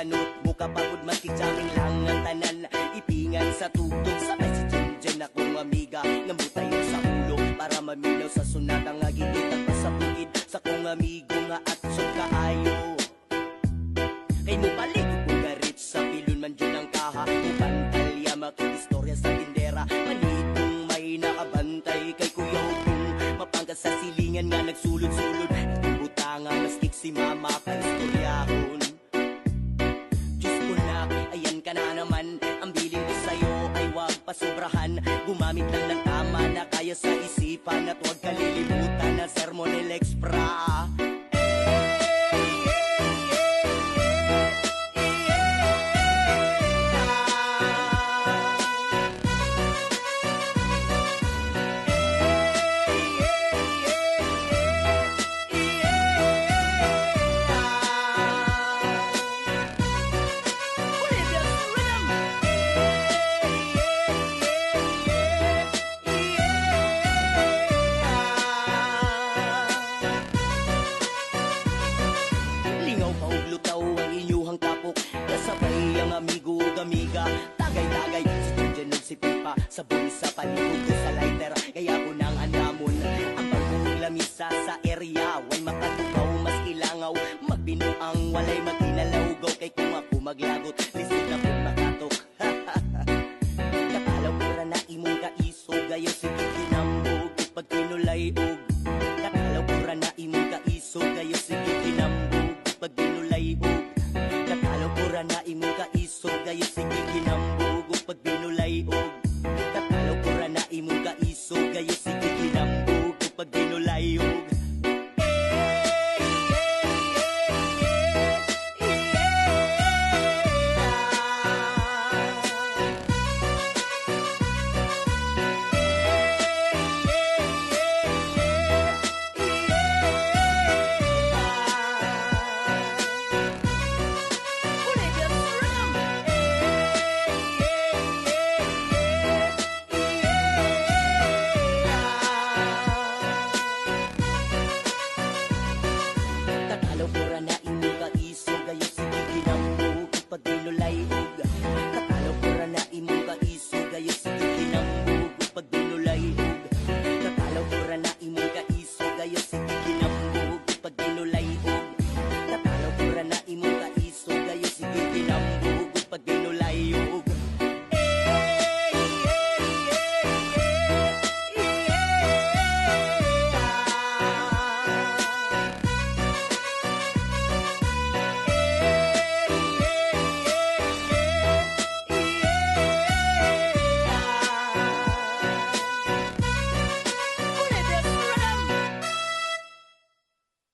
kayanot, muka pagod maskidyamin lang ang tanan. Ipingan sa tugtog, sabay si Jen akong amiga. Ngambutayo sa ulo, para maminaw sa sunat. Ang agilitan pa sa bukid, sa kong amigo nga atsog kaayo. Kay mo balik kung garit sa pilon man dyan ang kaha. Mubantalya makikistorya sa tindera. Manitong may nakabantay kay Kuya Hugong. Mapangkat sa silingan nga nagsulod-sulod. Butanga maskik si mama kaistoryahon. Diyos ko na, ayan ka na naman. Ang biling ko sa'yo ay wag pasobrahan. Gumamit lang ng tama na kaya sa isipan. At huwag kalilimutan na Sermonel Expra. Amiga, tagay-tagay si Jen si Pipa, sa bulsa paligod ko sa lighter, kaya ko nang andamon ang bagong lamisa sa area. Way makatukaw, mas ilangaw, magbinuang walay maginalawgaw. Kay kung ako maglagot, lisod na kung makatok. Katalaw pura na imong kaiso, gayo sige kinambog pag kinulayog. Katalaw pura na imong kaiso, gayo sige kinambog pag kinulayog. Katalaw pura na imong kaiso, gayo sige kinambog pag binulayog. Katalaw pura na imong kaiso, gayo sige kinambog pag binulayog.